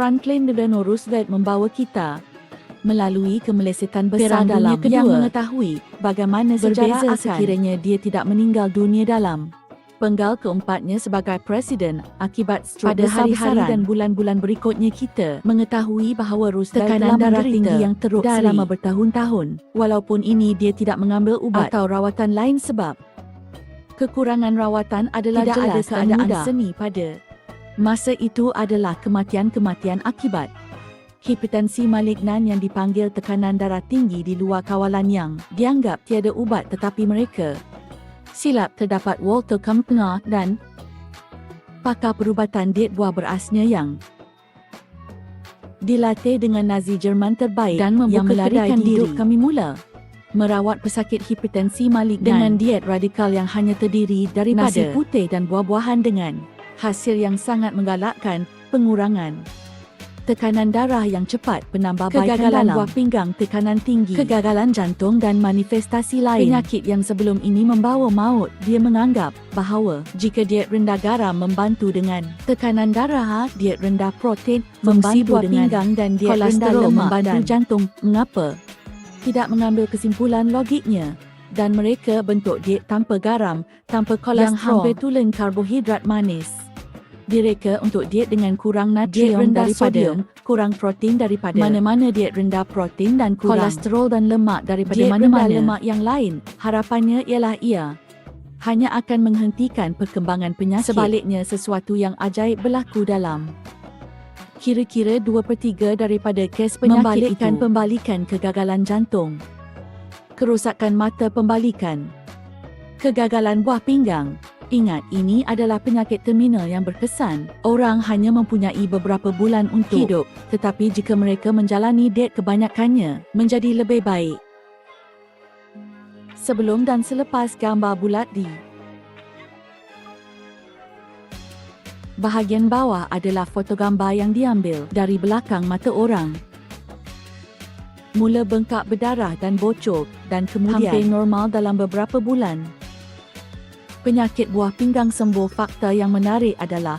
Franklin Delano Roosevelt membawa kita melalui kemelesetan besar dalam yang mengetahui bagaimana sejarah sekiranya dia tidak meninggal dunia dalam penggal keempatnya sebagai presiden akibat strok pada hari-hari dan bulan-bulan berikutnya. Kita mengetahui bahawa Roosevelt tekanan darah tinggi yang teruk selama bertahun-tahun, walaupun ini dia tidak mengambil ubat atau rawatan lain sebab kekurangan rawatan adalah tidak jelas ada keadaan seni pada masa itu adalah kematian-kematian akibat hipertensi malignan yang dipanggil tekanan darah tinggi di luar kawalan yang dianggap tiada ubat, tetapi mereka silap. Terdapat Walter Kampner dan pakar perubatan diet buah berasnya yang dilatih dengan Nazi Jerman terbaik dan yang melarikan diri. Kami mula merawat pesakit hipertensi malignan dengan diet radikal yang hanya terdiri daripada nasi putih dan buah-buahan dengan hasil yang sangat menggalakkan pengurangan tekanan darah yang cepat, penambahbaikan kegagalan buah pinggang, tekanan tinggi, kegagalan jantung dan manifestasi lain penyakit yang sebelum ini membawa maut. Dia menganggap bahawa jika diet rendah garam membantu dengan tekanan darah, diet rendah protein membantu dengan pinggang dan diet rendah lemak membantu jantung, mengapa tidak mengambil kesimpulan logiknya dan mereka bentuk diet tanpa garam, tanpa kolesterol, yang hampir tulen karbohidrat manis. Direka untuk diet dengan kurang natrium daripada sodium, kurang protein daripada mana-mana, diet rendah protein dan kurang kolesterol dan lemak daripada mana-mana lemak yang lain. Harapannya ialah ia hanya akan menghentikan perkembangan penyakit. Sebaliknya, sesuatu yang ajaib berlaku dalam kira-kira 2/3 daripada kes penyakit itu. Pembalikan kegagalan jantung, kerosakan mata pembalikan, kegagalan buah pinggang. Ingat, ini adalah penyakit terminal yang berkesan. Orang hanya mempunyai beberapa bulan untuk hidup, tetapi jika mereka menjalani diet kebanyakannya menjadi lebih baik. Sebelum dan selepas gambar bulat di bahagian bawah adalah foto gambar yang diambil dari belakang mata orang. Mula bengkak berdarah dan bocor dan kemudian hampir normal dalam beberapa bulan. Penyakit buah pinggang sembuh. Fakta yang menarik adalah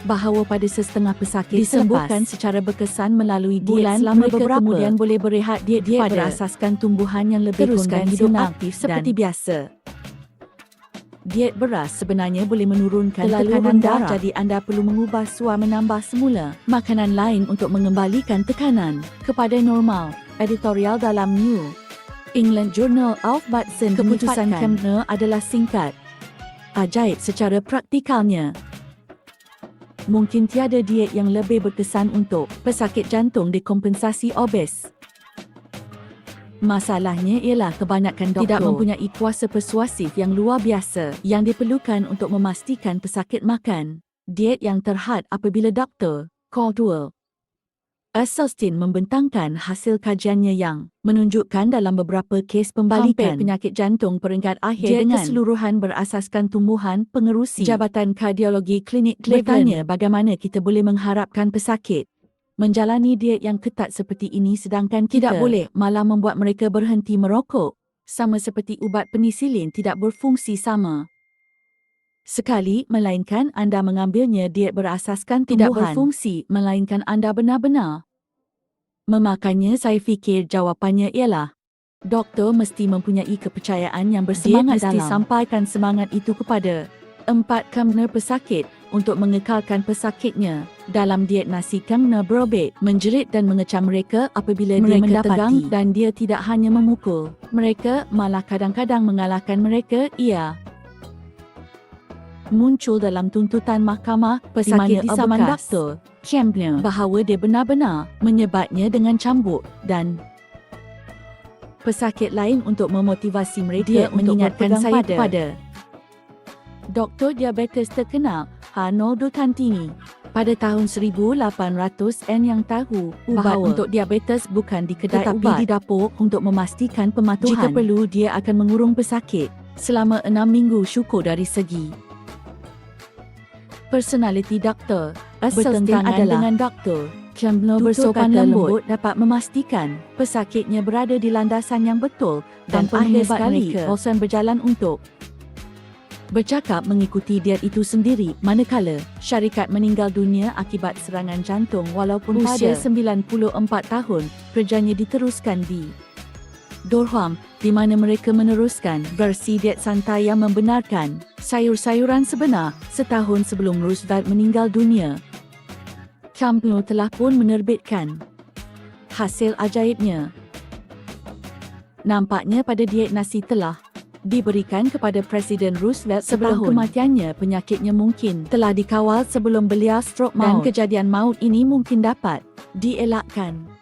bahawa pada setengah pesakit disembuhkan secara berkesan melalui diet selama beberapa kemudian boleh berehat. Diet berasaskan tumbuhan yang lebih teruskan hidup aktif seperti biasa. Diet beras sebenarnya boleh menurunkan tekanan darah, jadi anda perlu mengubah suar menambah semula makanan lain untuk mengembalikan tekanan kepada normal. Editorial dalam New England Journal of Medicine. Keputusan Kampner adalah singkat, ajaib secara praktikalnya. Mungkin tiada diet yang lebih berkesan untuk pesakit jantung dikompensasi obes. Masalahnya ialah kebanyakan doktor tidak mempunyai kuasa persuasif yang luar biasa yang diperlukan untuk memastikan pesakit makan diet yang terhad. Apabila Dr. Caldwell Esselstyn membentangkan hasil kajiannya yang menunjukkan dalam beberapa kes pembalikan penyakit jantung peringkat akhir dengan keseluruhan berasaskan tumbuhan, pengerusi Jabatan Kardiologi Klinik bertanya bagaimana kita boleh mengharapkan pesakit menjalani diet yang ketat seperti ini sedangkan kita tidak boleh malah membuat mereka berhenti merokok, sama seperti ubat penisilin tidak berfungsi sama sekali, melainkan anda mengambilnya. Diet berasaskan tumbuhan tidak berfungsi, melainkan anda benar-benar memakannya. Saya fikir jawapannya ialah doktor mesti mempunyai kepercayaan yang bersemangat dalam sampaikan semangat itu kepada 4 Kampner pesakit untuk mengekalkan pesakitnya dalam diet. Nasi Kampner berobek, menjerit dan mengecam mereka apabila mereka dia mendapati dan dia tidak hanya memukul mereka, malah kadang-kadang mengalahkan mereka. Ia muncul dalam tuntutan mahkamah pesakit di zaman Dr. Kampner bahawa dia benar-benar menyebatnya dengan cambuk dan pesakit lain untuk memotivasi mereka. Dia mengingatkan saya pada doktor diabetes terkenal Arnoldo Tantini pada tahun 1800-an yang tahu ubat untuk diabetes bukan di kedai ubat, di dapur untuk memastikan pematuhan. Jika perlu, dia akan mengurung pesakit selama 6 minggu. Syukur dari segi personaliti doktor bertentangan dengan doktor Kampner. Bersopan lembut dapat memastikan pesakitnya berada di landasan yang betul dan akhir sekali Olsen berjalan untuk bercakap mengikuti diet itu sendiri, manakala syarikat meninggal dunia akibat serangan jantung walaupun usia 94 tahun. Kerjanya diteruskan di Durham, di mana mereka meneruskan versi diet santai yang membenarkan sayur-sayuran sebenar. Setahun sebelum Roosevelt meninggal dunia, Campbell telah pun menerbitkan hasil ajaibnya. Nampaknya pada diet nasi telah diberikan kepada Presiden Roosevelt sebelum kematiannya. Penyakitnya mungkin telah dikawal sebelum beliau stroke maut, dan kejadian maut ini mungkin dapat dielakkan.